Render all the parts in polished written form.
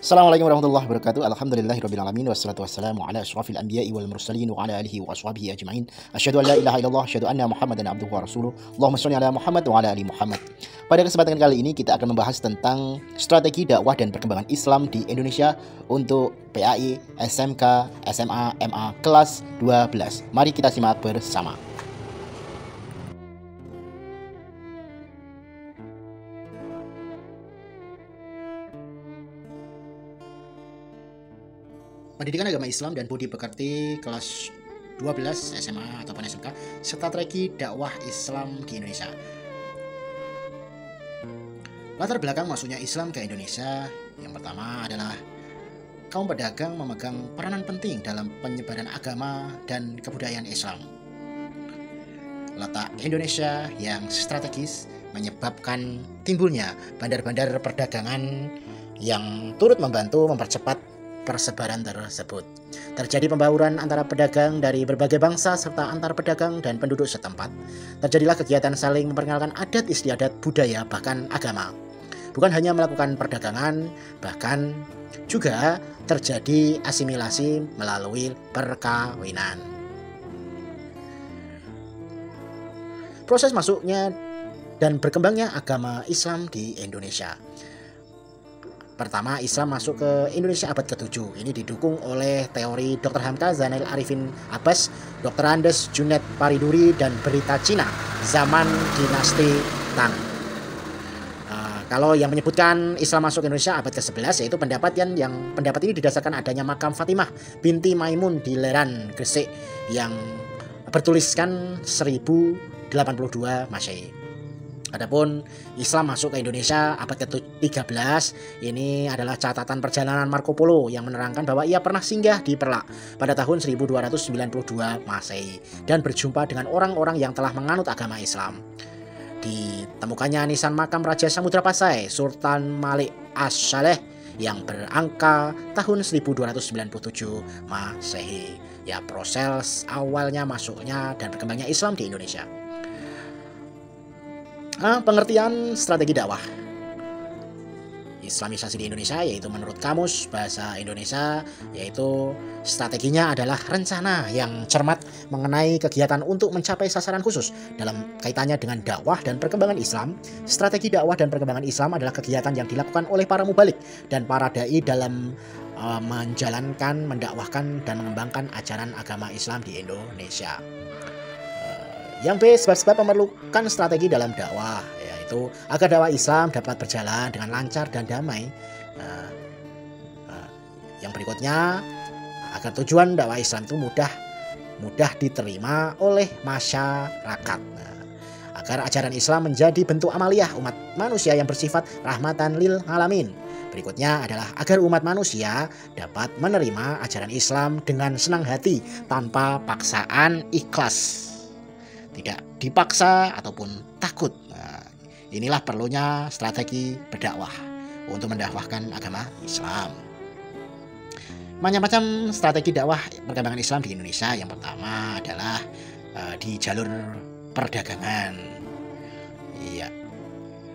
Assalamualaikum warahmatullahi wabarakatuh. Alhamdulillahirabbil alamin wassalatu wassalamu ala asyrafil anbiya'i wal mursalin wa ala alihi wa ashabihi ajmain. Asyhadu an la ilaha illallah, asyhadu anna Muhammadan abduhu wa rasuluh. Allahumma shalli ala Muhammad wa ala ali Muhammad. Pada kesempatan kali ini kita akan membahas tentang strategi dakwah dan perkembangan Islam di Indonesia untuk PAI, SMK, SMA, MA kelas 12. Mari kita simak bersama. Pendidikan Agama Islam dan Budi Pekerti kelas 12 SMA ataupun SMK, strategi dakwah Islam di Indonesia. Latar belakang masuknya Islam ke Indonesia, yang pertama adalah kaum pedagang memegang peranan penting dalam penyebaran agama dan kebudayaan Islam. Letak Indonesia yang strategis menyebabkan timbulnya bandar-bandar perdagangan yang turut membantu mempercepat persebaran tersebut. Terjadi pembauran antara pedagang dari berbagai bangsa serta antar pedagang dan penduduk setempat. Terjadilah kegiatan saling memperkenalkan adat istiadat, budaya, bahkan agama. Bukan hanya melakukan perdagangan, bahkan juga terjadi asimilasi melalui perkawinan. Proses masuknya dan berkembangnya agama Islam di Indonesia. Pertama, Islam masuk ke Indonesia abad ke-7. Ini didukung oleh teori Dr. Hamka Zainal Arifin Abbas, Dr. Andes Junaid Pariduri, dan berita Cina zaman dinasti Tang. Kalau yang menyebutkan Islam masuk ke Indonesia abad ke-11, yaitu pendapat ini didasarkan adanya makam Fatimah binti Maimun di Leran, Gresik yang bertuliskan 1082 Masehi. Adapun Islam masuk ke Indonesia abad ke-13, ini adalah catatan perjalanan Marco Polo yang menerangkan bahwa ia pernah singgah di Perlak pada tahun 1292 Masehi dan berjumpa dengan orang-orang yang telah menganut agama Islam. Ditemukannya nisan makam Raja Samudra Pasai, Sultan Malik As-Saleh yang berangka tahun 1297 Masehi. Ya, proses awalnya masuknya dan berkembangnya Islam di Indonesia. Pengertian strategi dakwah Islamisasi di Indonesia, yaitu menurut Kamus Bahasa Indonesia, yaitu strateginya adalah rencana yang cermat mengenai kegiatan untuk mencapai sasaran khusus. Dalam kaitannya dengan dakwah dan perkembangan Islam, strategi dakwah dan perkembangan Islam adalah kegiatan yang dilakukan oleh para mubalik dan para dai dalam menjalankan, mendakwahkan, dan mengembangkan ajaran agama Islam di Indonesia. Yang B, sebab-sebab memerlukan strategi dalam dakwah, yaitu agar dakwah Islam dapat berjalan dengan lancar dan damai. Yang berikutnya, agar tujuan dakwah Islam itu mudah diterima oleh masyarakat. Agar ajaran Islam menjadi bentuk amaliyah umat manusia yang bersifat rahmatan lil alamin. Berikutnya adalah agar umat manusia dapat menerima ajaran Islam dengan senang hati tanpa paksaan, ikhlas, tidak dipaksa ataupun takut. Inilah perlunya strategi berdakwah untuk mendakwahkan agama Islam. Macam-macam strategi dakwah perkembangan Islam di Indonesia. Yang pertama adalah di jalur perdagangan. Iya,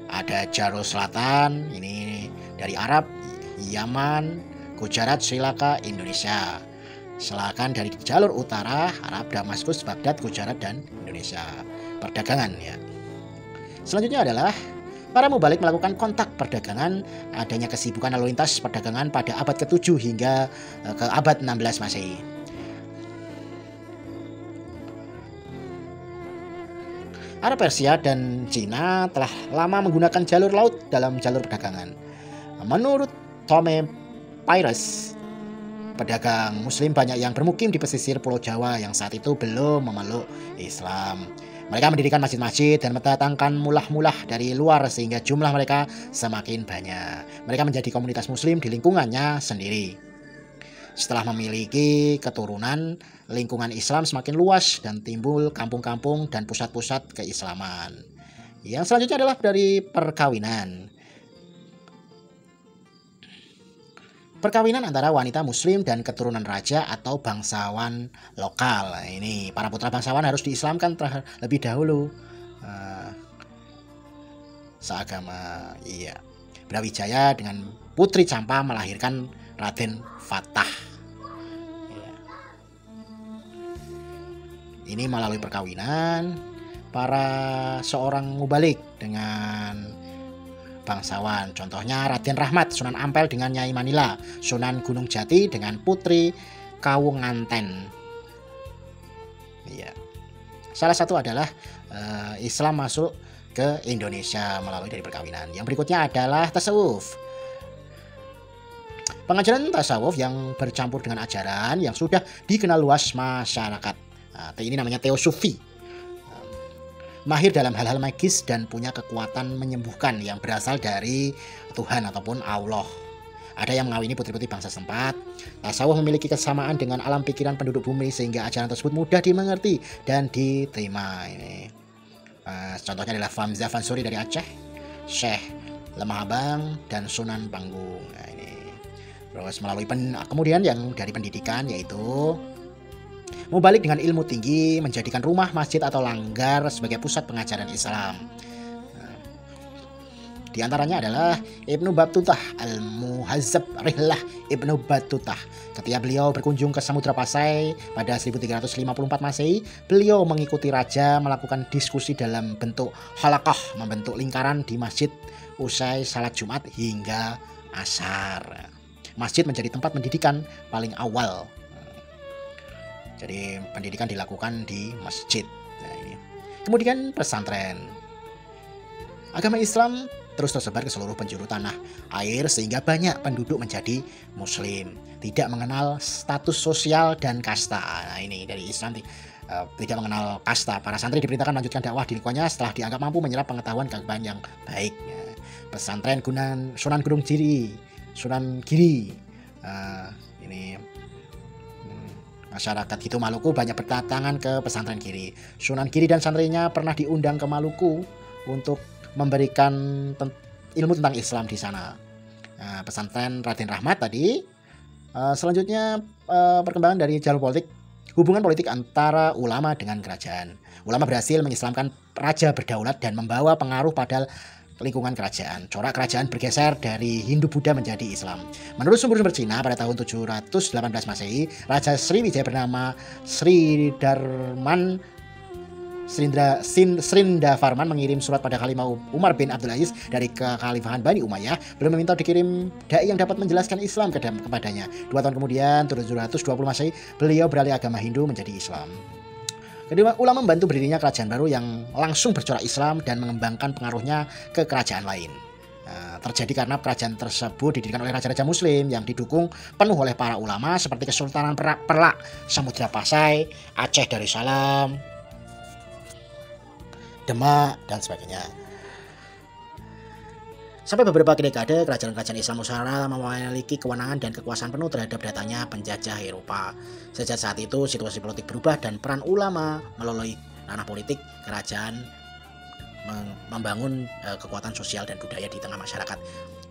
ada jalur selatan, ini dari Arab, Yaman, Gujarat, Sri Lanka, Indonesia. Selatan dari jalur utara, Arab, Damaskus, Baghdad, Gujarat, dan Indonesia. Perdagangan, ya. Selanjutnya adalah para mubalik melakukan kontak perdagangan. Adanya kesibukan lalu lintas perdagangan pada abad ke-7 hingga ke abad 16 Masehi. Arab, Persia, dan Cina telah lama menggunakan jalur laut dalam jalur perdagangan. Menurut Tome Pires, pedagang Muslim banyak yang bermukim di pesisir Pulau Jawa yang saat itu belum memeluk Islam. Mereka mendirikan masjid-masjid dan mendatangkan mulah-mulah dari luar sehingga jumlah mereka semakin banyak. Mereka menjadi komunitas Muslim di lingkungannya sendiri. Setelah memiliki keturunan, lingkungan Islam semakin luas dan timbul kampung-kampung dan pusat-pusat keislaman. Yang selanjutnya adalah dari perkawinan. Perkawinan antara wanita Muslim dan keturunan raja atau bangsawan lokal. Ini para putra bangsawan harus diislamkan terlebih dahulu. Seagama, iya. Brawijaya dengan Putri Campa melahirkan Raden Fatah. Ini melalui perkawinan para seorang mubalik dengan bangsawan. Contohnya Raden Rahmat Sunan Ampel dengan Nyai Manila, Sunan Gunung Jati dengan Putri Kawunganten. Iya. Salah satu adalah Islam masuk ke Indonesia melalui dari perkawinan. Yang berikutnya adalah tasawuf. Pengajaran tasawuf yang bercampur dengan ajaran yang sudah dikenal luas masyarakat. Nah, ini namanya teosofi. Mahir dalam hal-hal magis dan punya kekuatan menyembuhkan yang berasal dari Tuhan ataupun Allah. Ada yang mengawini putri-putri bangsa setempat. Tasawuf memiliki kesamaan dengan alam pikiran penduduk bumi sehingga ajaran tersebut mudah dimengerti dan diterima. Ini contohnya adalah Famza Fansuri dari Aceh, Syekh Lemah Abang, dan Sunan Panggung. Nah, ini terus melalui kemudian yang dari pendidikan yaitu mubalik dengan ilmu tinggi, menjadikan rumah, masjid atau langgar sebagai pusat pengajaran Islam. Di antaranya adalah Ibnu Battutah Al-Muhazzab Rihlah Ibnu Battutah. Ketika beliau berkunjung ke Samudra Pasai pada 1354 Masehi, beliau mengikuti raja melakukan diskusi dalam bentuk halaqah, membentuk lingkaran di masjid usai salat Jumat hingga asar. Masjid menjadi tempat pendidikan paling awal. Jadi pendidikan dilakukan di masjid. Nah, ini. Kemudian pesantren. Agama Islam terus tersebar ke seluruh penjuru tanah air sehingga banyak penduduk menjadi muslim, tidak mengenal status sosial dan kasta. Nah, ini dari Islam tidak mengenal kasta. Para santri diperintahkan melanjutkan dakwah di lingkungannya setelah dianggap mampu menyerap pengetahuan keagamaan yang baik. Pesantren Sunan Gunung Giri, Sunan Giri. Ini masyarakat Gitu Maluku banyak berdatangan ke pesantren Giri. Sunan Giri dan santrinya pernah diundang ke Maluku untuk memberikan ilmu tentang Islam di sana. Pesantren Raden Rahmat tadi. Selanjutnya perkembangan dari jalur politik, hubungan politik antara ulama dengan kerajaan. Ulama berhasil mengislamkan raja berdaulat dan membawa pengaruh pada lingkungan kerajaan. Corak kerajaan bergeser dari Hindu-Buddha menjadi Islam. Menurut sumber-sumber Cina pada tahun 718 Masehi, Raja Sriwijaya bernama Srindavarman mengirim surat pada Khalifah Umar bin Abdul Aziz dari kekhalifahan Bani Umayyah. Beliau meminta dikirim dai yang dapat menjelaskan Islam kepadanya. 2 tahun kemudian, 720 Masehi, beliau beralih agama Hindu menjadi Islam. Kedua, ulama membantu berdirinya kerajaan baru yang langsung bercorak Islam dan mengembangkan pengaruhnya ke kerajaan lain. Terjadi karena kerajaan tersebut didirikan oleh raja-raja muslim yang didukung penuh oleh para ulama seperti Kesultanan Perlak, Samudra Pasai, Aceh Darussalam, Demak, dan sebagainya. Sampai beberapa dekade, kerajaan-kerajaan Islam Nusantara memiliki kewenangan dan kekuasaan penuh terhadap datangnya penjajah Eropa. Sejak saat itu, situasi politik berubah dan peran ulama melalui ranah politik kerajaan membangun kekuatan sosial dan budaya di tengah masyarakat.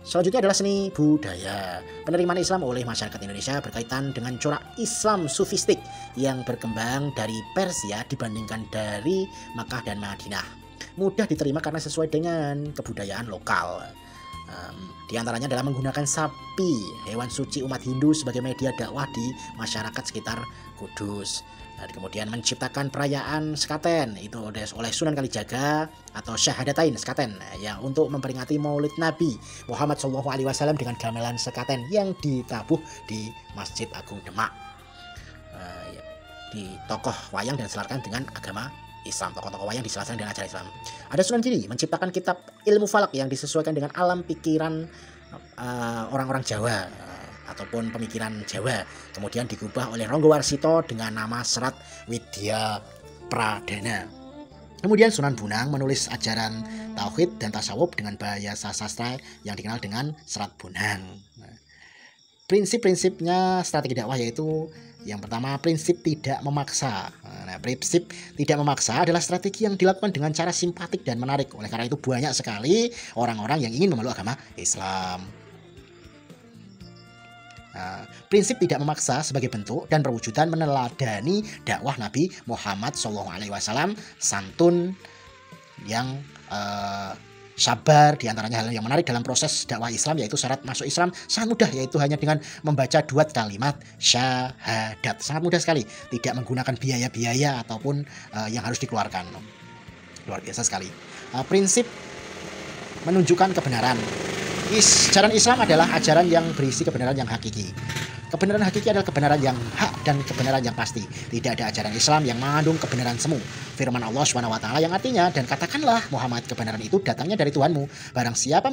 Selanjutnya adalah seni budaya. Penerimaan Islam oleh masyarakat Indonesia berkaitan dengan corak Islam sufistik yang berkembang dari Persia dibandingkan dari Makkah dan Madinah. Mudah diterima karena sesuai dengan kebudayaan lokal. Di antaranya adalah menggunakan sapi, hewan suci umat Hindu sebagai media dakwah di masyarakat sekitar Kudus. Kemudian menciptakan perayaan sekaten itu oleh Sunan Kalijaga atau Syahadatain sekaten yang untuk memperingati Maulid Nabi Muhammad SAW dengan gamelan sekaten yang ditabuh di Masjid Agung Demak. Di tokoh wayang dan diselaraskan dengan agama Islam, tokoh-tokoh wayang diselaraskan dengan ajaran Islam. Ada Sunan Giri menciptakan kitab ilmu falak yang disesuaikan dengan alam pikiran orang-orang Jawa ataupun pemikiran Jawa. Kemudian digubah oleh Ronggo Warsito dengan nama Serat Widya Pradana. Kemudian Sunan Bonang menulis ajaran tauhid dan tasawuf dengan bahasa sastra yang dikenal dengan Serat Bonang. Prinsip-prinsipnya strategi dakwah yaitu yang pertama, prinsip tidak memaksa. Prinsip tidak memaksa adalah strategi yang dilakukan dengan cara simpatik dan menarik. Oleh karena itu banyak sekali orang-orang yang ingin memeluk agama Islam. Prinsip tidak memaksa sebagai bentuk dan perwujudan meneladani dakwah Nabi Muhammad SAW, santun yang sabar. Di antaranya hal yang menarik dalam proses dakwah Islam yaitu syarat masuk Islam sangat mudah, yaitu hanya dengan membaca 2 kalimat syahadat. Sangat mudah sekali, tidak menggunakan biaya-biaya ataupun yang harus dikeluarkan. Luar biasa sekali. Prinsip menunjukkan kebenaran. Ajaran Islam adalah ajaran yang berisi kebenaran yang hakiki. Kebenaran hakiki adalah kebenaran yang hak dan kebenaran yang pasti. Tidak ada ajaran Islam yang mengandung kebenaran semu. Firman Allah SWT yang artinya, dan katakanlah Muhammad, kebenaran itu datangnya dari Tuhanmu. Barang siapa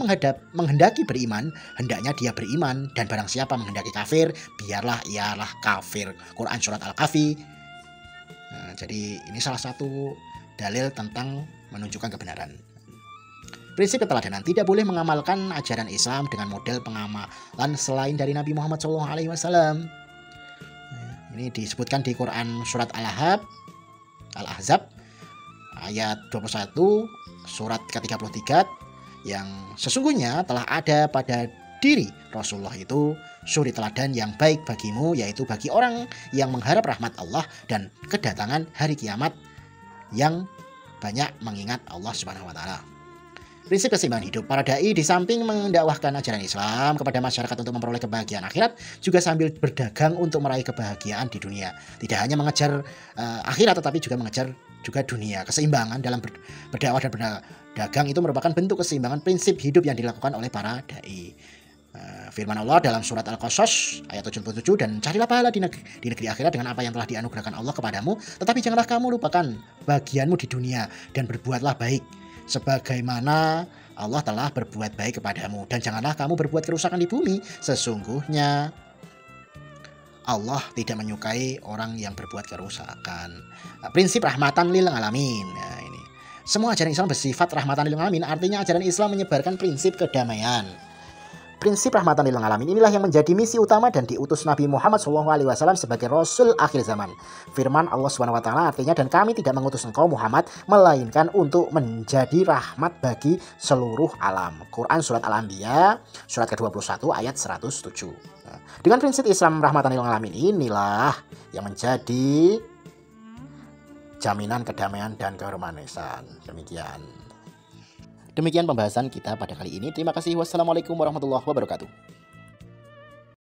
menghendaki beriman, hendaknya dia beriman, dan barang siapa menghendaki kafir, biarlah ialah kafir. Quran surat Al-Kahfi. Jadi ini salah satu dalil tentang menunjukkan kebenaran. Prinsip keteladanan, tidak boleh mengamalkan ajaran Islam dengan model pengamalan selain dari Nabi Muhammad SAW. Ini disebutkan di Quran surat Al-Ahzab ayat 21, surat ke-33, yang sesungguhnya telah ada pada diri Rasulullah itu suri teladan yang baik bagimu, yaitu bagi orang yang mengharap rahmat Allah dan kedatangan hari kiamat, yang banyak mengingat Allah Subhanahu wa taala. Prinsip keseimbangan hidup. Para dai di samping mendakwahkan ajaran Islam kepada masyarakat untuk memperoleh kebahagiaan akhirat, juga sambil berdagang untuk meraih kebahagiaan di dunia. Tidak hanya mengejar akhirat, tetapi juga mengejar juga dunia. Keseimbangan dalam berdakwah dan berdagang itu merupakan bentuk keseimbangan prinsip hidup yang dilakukan oleh para dai. Firman Allah dalam surat Al-Qasas ayat 77, dan carilah pahala di negeri akhirat dengan apa yang telah dianugerahkan Allah kepadamu, tetapi janganlah kamu lupakan bagianmu di dunia, dan berbuatlah baik sebagaimana Allah telah berbuat baik kepadamu, dan janganlah kamu berbuat kerusakan di bumi. Sesungguhnya Allah tidak menyukai orang yang berbuat kerusakan. Prinsip rahmatan lil alamin. Nah, ini semua ajaran Islam bersifat rahmatan lil alamin, artinya ajaran Islam menyebarkan prinsip kedamaian. Prinsip rahmatan lil alamin inilah yang menjadi misi utama dan diutus Nabi Muhammad SAW sebagai Rasul akhir zaman. Firman Allah SWT artinya, dan kami tidak mengutus engkau Muhammad melainkan untuk menjadi rahmat bagi seluruh alam. Quran surat Al-Anbiya surat ke-21 ayat 107. Dengan prinsip Islam rahmatan lil alamin inilah yang menjadi jaminan kedamaian dan keharmonisan. Demikian pembahasan kita pada kali ini. Terima kasih. Wassalamualaikum warahmatullahi wabarakatuh.